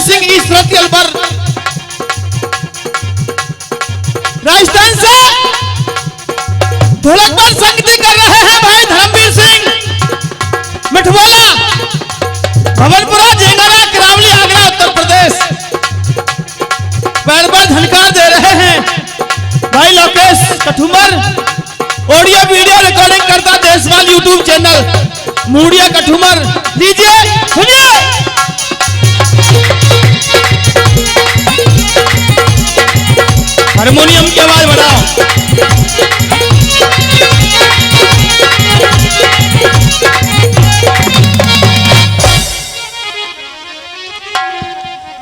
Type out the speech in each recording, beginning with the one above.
सिंह ईश्वरती अलवर राजस्थान से ढोलक पर संगति कर रहे हैं भाई धर्मवीर सिंह मिठवोला भवनपुरा जेंगारा करावली आगरा उत्तर प्रदेश। पैर पर झनकार दे रहे हैं भाई Lokesh Kathumar audio video recording करता देशवाल यूट्यूब चैनल मूड़िया कठुमर। लीजिए सुनिए। हारमोनियम की आवाज बढ़ाओ।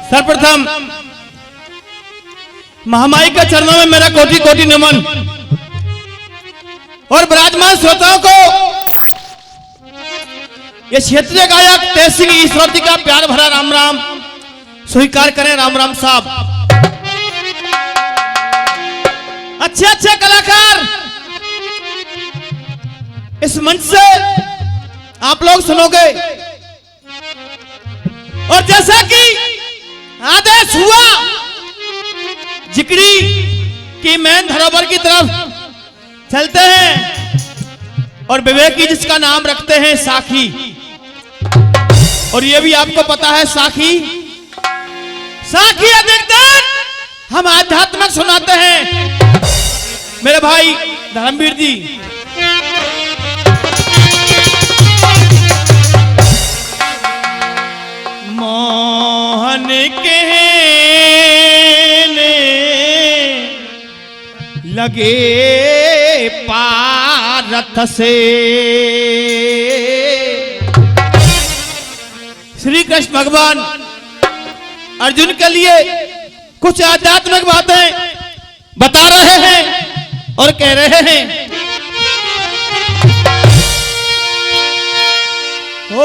सर्वप्रथम महामाई के चरणों में मेरा कोटि कोटि नमन और विराजमान श्रोताओं को ये क्षेत्रीय गायक तेज सिंह ईश्वरती का प्यार भरा राम राम स्वीकार करें। राम राम साहब। अच्छे अच्छे कलाकार इस मंच से आप लोग सुनोगे और जैसा कि आदेश हुआ जिक्री की मेन धरोहर की तरफ चलते हैं और विवेकी जिसका नाम रखते हैं साखी। और ये भी आपको पता है साखी अधिकतर हम आध्यात्मिक सुनाते हैं मेरे भाई धर्मवीर जी। मोहन कहने लगे पारथ से श्री कृष्ण भगवान अर्जुन के लिए कुछ आध्यात्मिक बातें बता रहे हैं और कह रहे हैं। ओ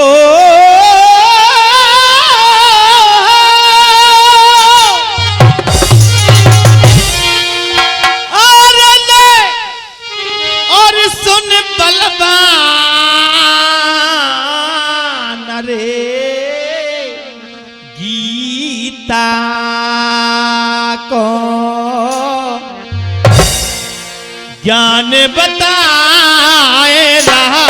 और सुन बलवान रे गीता को ज्ञान बताए रहा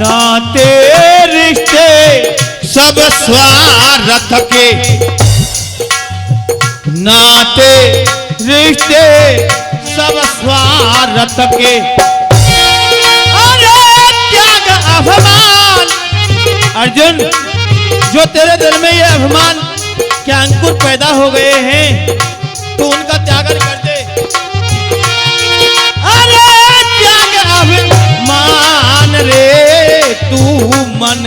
नाते रिश्ते सब स्वार्थ के नाते रिश्ते सब स्वार्थ के अरे त्याग अभिमान अर्जुन जो तेरे दिल में ये अभिमान के अंकुर पैदा हो गए हैं तो उनका त्याग कर दे। अरे त्याग अभिमान रे तू मन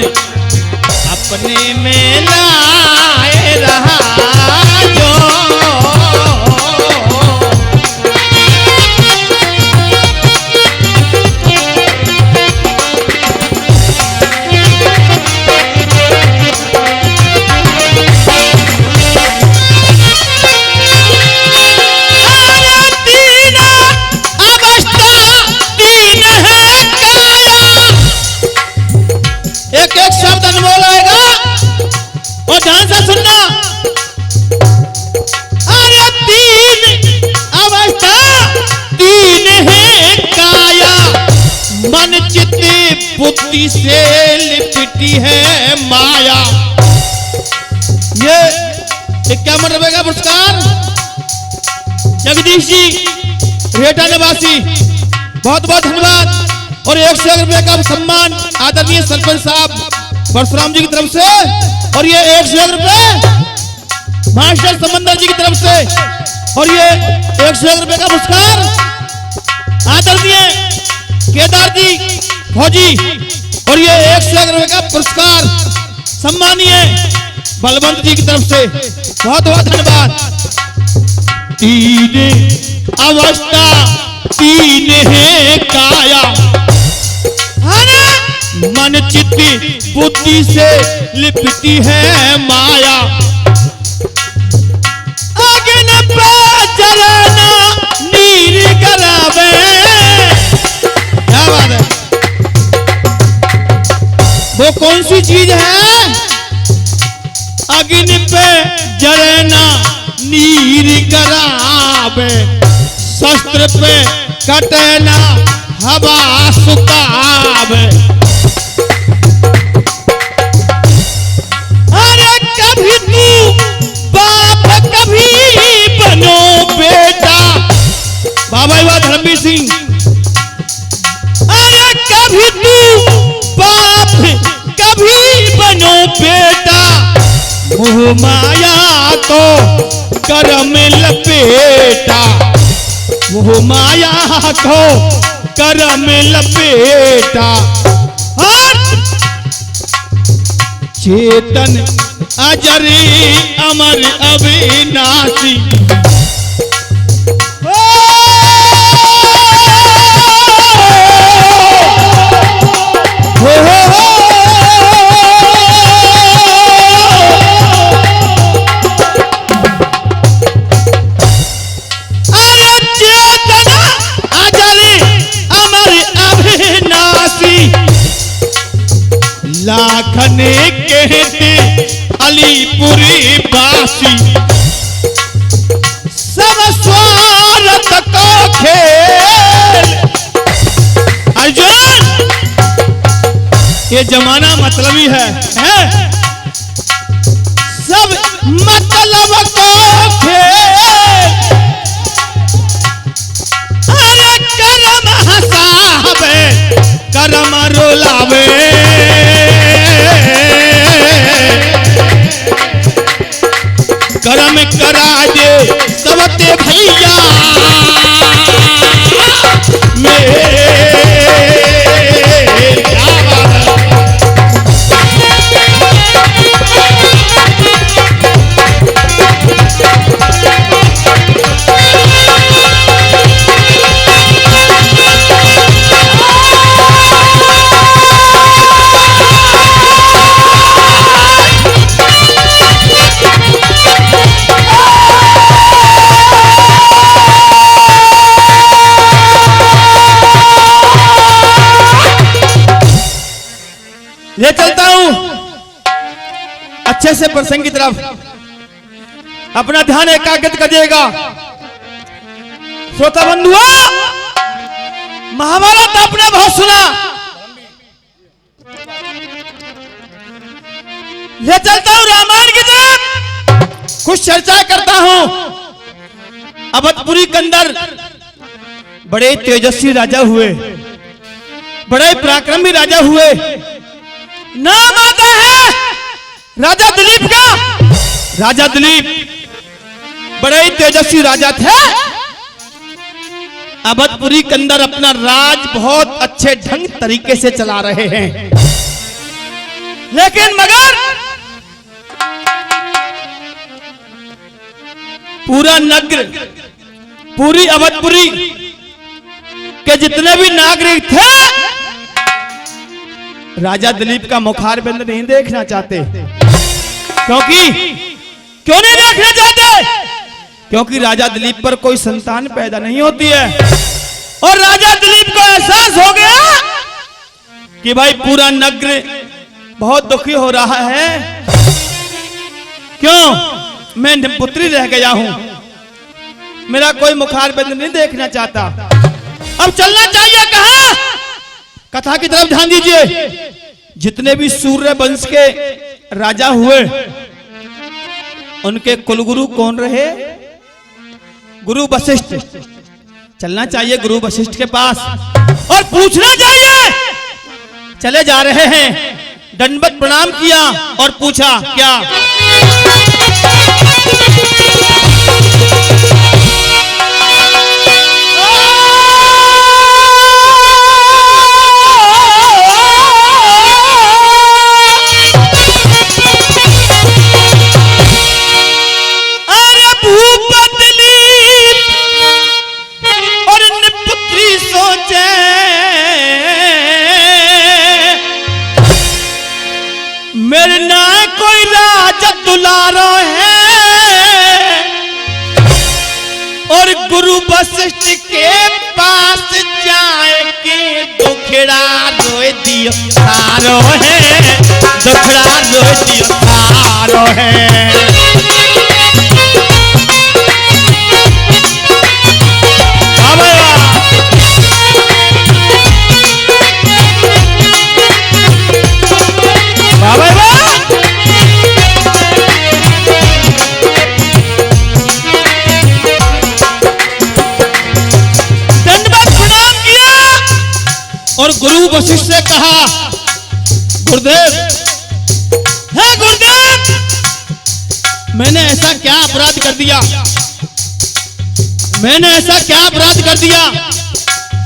अपने में लाए रहा जो एक एक शब्द अनमोल आएगा और ध्यान से सुनना। अरे तीन अवस्था तीन है काया मन चित्त बुद्धि से लिपटी है माया। ये क्या मन रहेगा पुरस्कार जगदीश जी रेटा निवासी बहुत बहुत धन्यवाद। और 100 रुपए का सम्मान आदरणीय सरपंच साहब परशुराम जी की तरफ से और ये 100 रुपए मास्टर समंदर जी की तरफ से और ये 100 रुपए का पुरस्कार आदरणीय केदार जी फौजी और ये 100 रुपए का पुरस्कार सम्मानीय बलवंत जी की तरफ से बहुत बहुत धन्यवाद। तीन अवस्था तीन है काया मन चित्त बुद्धि से लिपटी है माया, अग्न पे जलना नीर करावे। क्या बात है? वो कौन सी चीज है? अग्नि पे जलना नीर करावे, शस्त्र पे कटना हवा सुखावे। अरे कभी तू बाप कभी बनो बेटा। बाबा युवा धर्मवीर सिंह। अरे कभी तू बाप कभी बनो बेटा, मोह माया को कर में लपेटा, मोह माया को कर में लपेटा। चेतन अजरी अमर अविनाशी, लाखने कहते अलीपुरी बासी, सब स्वार्थ को खेल। अर्जुन, ये जमाना मतलबी है? सब मतलब को खेल। अरे करम हंसावे करम रुलावे, करम करा दे सबते भैया मेरे। ले चलता हूं अच्छे से प्रसंग की तरफ, अपना ध्यान एकाग्रित करिएगा। श्रोता बंधुओं, महाभारत आपने बहुत सुना, ले चलता हूं रामायण की तरफ, कुछ चर्चा करता हूं। अवधपुरी के अंदर बड़े तेजस्वी राजा हुए, बड़े पराक्रमी राजा हुए। नाम आता है राजा दिलीप का। राजा दिलीप बड़े तेजस्वी राजा थे। अवधपुरी के अंदर अपना राज बहुत अच्छे ढंग तरीके से चला रहे हैं, लेकिन मगर पूरा नगर, पूरी अवधपुरी के जितने भी नागरिक थे राजा दिलीप का मुखारबिंद नहीं देखना चाहते। क्यों नहीं देखना चाहते? क्योंकि राजा दिलीप पर कोई संतान पैदा नहीं होती है। और राजा दिलीप को एहसास हो गया कि भाई पूरा नगर बहुत दुखी हो रहा है। क्यों? मैं निपुत्री रह गया हूं, मेरा कोई मुखारबिंद नहीं देखना चाहता। अब चलना चाहिए कहां? कथा की तरफ ध्यान दीजिए। जितने भी सूर्य वंश के राजा हुए, उनके कुलगुरु कौन रहे? गुरु वशिष्ठ। चलना चाहिए गुरु वशिष्ठ के पास और पूछना चाहिए। चले जा रहे हैं, दंडवत प्रणाम किया और पूछा क्या? दुलारो है और गुरु वशिष्ठ के पास जाए के दुखड़ा रोए दियो तारो है, दुखड़ा रोए दियो तारो है। और गुरु वशिष्ठ से कहा, गुरुदेव, हे गुरुदेव, मैंने ऐसा क्या अपराध कर दिया, मैंने ऐसा क्या अपराध कर दिया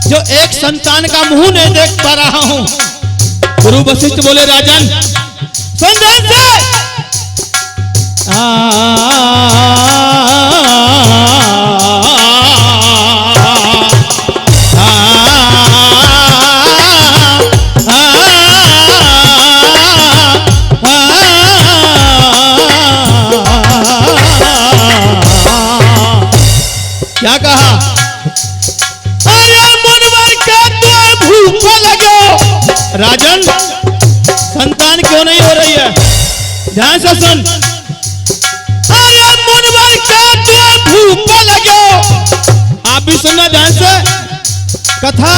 जो एक संतान का मुंह नहीं देख पा रहा हूं। गुरु वशिष्ठ बोले, राजन सुन ध्यान से, क्या कहा, अरे मुनवर का तो भूख लगो। राजन, संतान क्यों नहीं हो रही है, ध्यान से सुन। अरे मुनवर का तो भूख लगो। आप भी सुनना ध्यान से, कथा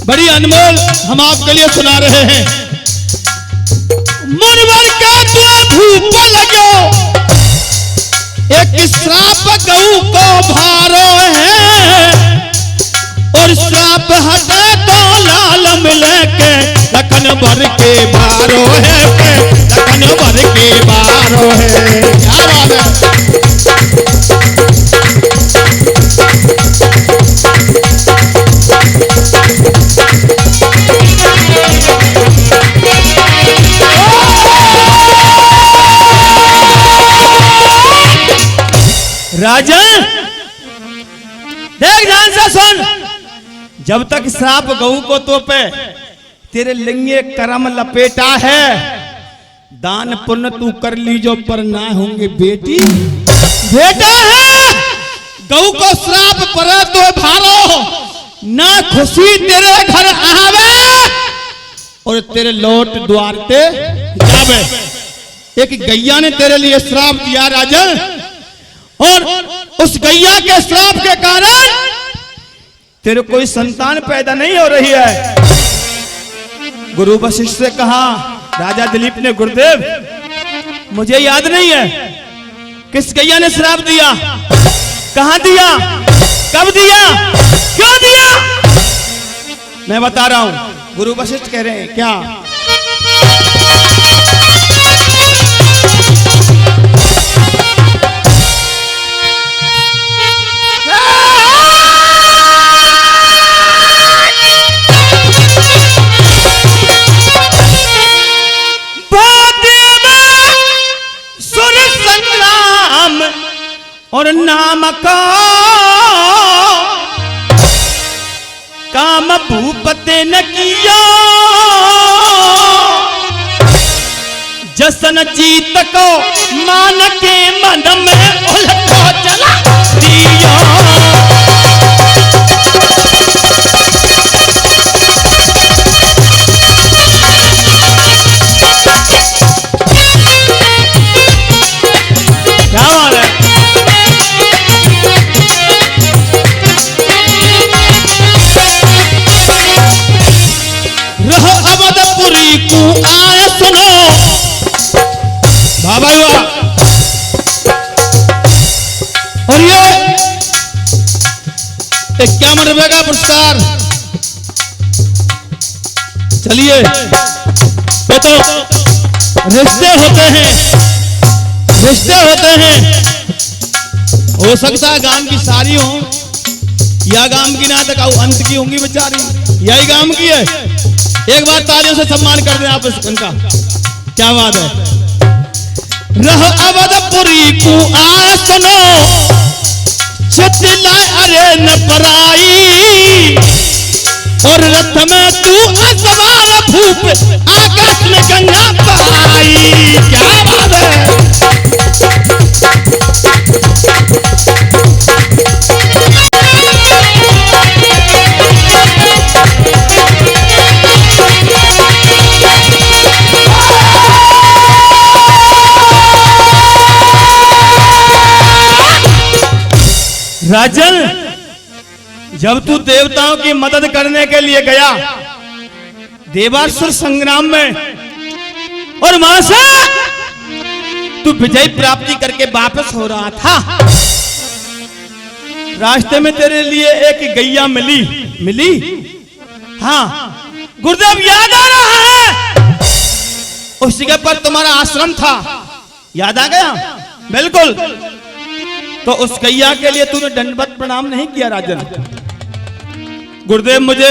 बड़ी अनमोल हम आपके लिए सुना रहे हैं। मुनवर का तो भूख लगो, एक श्राप गऊ को भारो है और श्राप हटे तो लाल मिले के लखन भर के बारो है, लखन भर के बारो है। क्या बात है, राजन देख ध्यान से सुन, जब तक श्राप गऊ को तो पे तेरे लिंगे कर्म लपेटा है, दान पुण्य तू कर लीजो पर ना होंगे बेटी बेटा है। गऊ को श्राप पर तो भारो, ना खुशी तेरे घर आवे और तेरे लौट द्वार पे जावे। एक गैया ने तेरे लिए श्राप दिया राजन, और उस गैया के श्राप के कारण तेरे कोई संतान पैदा नहीं हो रही है। गुरु वशिष्ठ से कहा राजा दिलीप ने, गुरुदेव मुझे याद नहीं है किस गैया ने श्राप दिया, कहां दिया, कब दिया, क्यों दिया। मैं बता रहा हूं, गुरु वशिष्ठ कह रहे हैं क्या, और नाम का काम भूपते न किया, जसन जीत को मान के मन में उलटो चला दिया। क्या बात है, अवधपुरी को आए सुनो बाबा हुआ। और ये 51 रुपए का पुरस्कार, चलिए ये तो रिश्ते होते हैं, रिश्ते होते हैं। हो सकता है गांव की सारी हो या गांव की ना तक अंत की होंगी बेचारी, यही गांव की है। एक बार तालियों से सम्मान कर दें आप इनका, क्या बात है। रह अवधपुरी को आए सुनो, चितलाए अरे न पराई, और रथ में तू असवार भूप आकाश में गंगा पाई। क्या बात है, राजन, जब तू देवताओं की मदद करने के लिए गया देवासुर संग्राम में और वहां से तू विजय प्राप्ति करके वापस हो रहा था, रास्ते में तेरे लिए एक गैया मिली। हाँ गुरुदेव, याद आ रहा है, उस जगह पर तुम्हारा आश्रम था, याद आ गया? बिल्कुल। तो उस गैया के लिए तूने दंडवत प्रणाम नहीं किया राजन। गुरुदेव, मुझे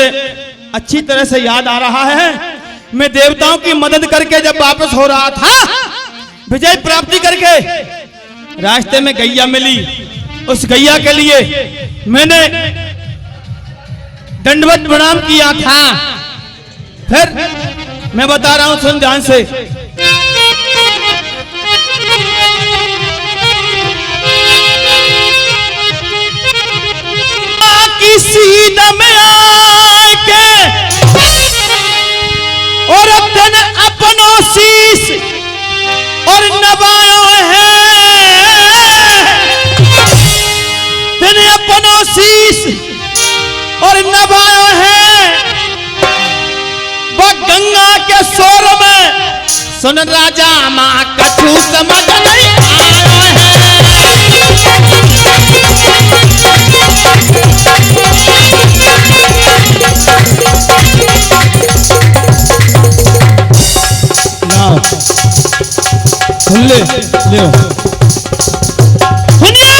अच्छी तरह से याद आ रहा है, मैं देवताओं की मदद करके जब वापस हो रहा था विजय प्राप्ति करके, रास्ते में गैया मिली। उस गैया के लिए मैंने दंडवत प्रणाम किया था। फिर मैं बता रहा हूं, सुन ध्यान से। किसी दम आके और तन अपनो शीश और नवायो है, तन अपनो शीश और नवायो है, वो गंगा के शोर में सुन राजा माँ कछु समझ नहीं आयो है। ले सुनिए,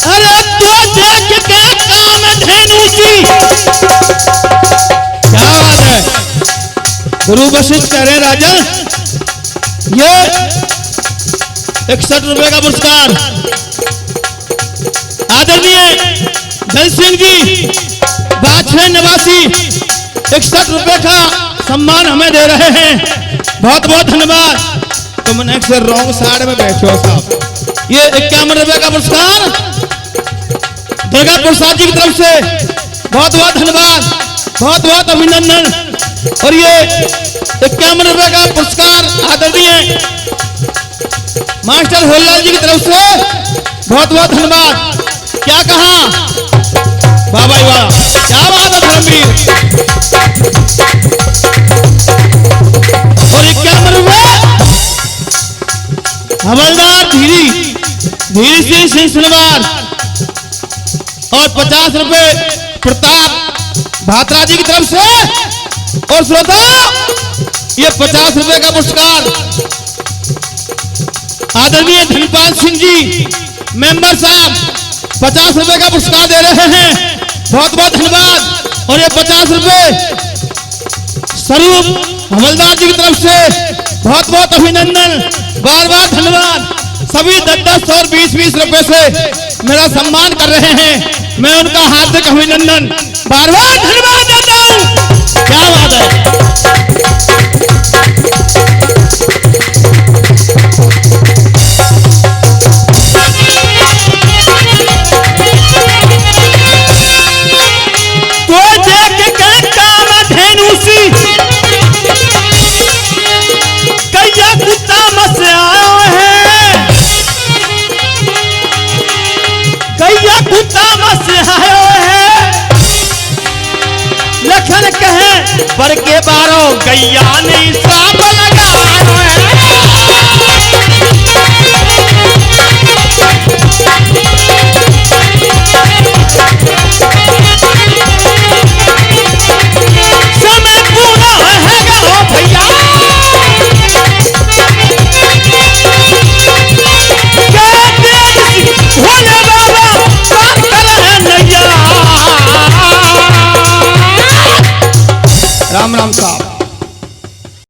अरे तो देख के काम धेनु जी, क्या बात है। गुरु वशिष्ठ कह रहे राजन, ये 61 रुपए का पुरस्कार आदरणीय धन सिंह जी बाछे निवासी 61 रुपए का सम्मान हमें दे रहे हैं। बहुत बहुत धन्यवाद। तुम नेक्स्ट से रॉन्ग साइड में बैठो साहब। ये 51 रुपए का पुरस्कार दुर्गा प्रसाद जी की तरफ से बहुत बहुत धन्यवाद, बहुत बहुत अभिनंदन। और ये 51 रुपए का पुरस्कार आदरणीय मास्टर होललाल जी की तरफ से बहुत बहुत धन्यवाद। क्या कहा, वाह भाई वाह, क्या बात है धर्मवीर। और 51 रुपए हवलदार धीरी सिंह सिलवार और 50 रुपए प्रताप भात्रा जी की तरफ से। और श्रोताओ, ये 50 रुपए का पुरस्कार आदरणीय धनपाल सिंह जी मेंबर साहब 50 रुपए का पुरस्कार दे रहे हैं। बहुत बहुत धन्यवाद। और ये 50 रुपए स्वरूप हवलदार जी की तरफ से बहुत बहुत अभिनंदन, बार बार धन्यवाद। सभी 10-10 और 20-20 रुपए से मेरा सम्मान कर रहे हैं। मैं उनका हार्दिक अभिनंदन बार बार धन्यवाद देता हूं। क्या बात है। लखन कहे पर के बारो गैया नहीं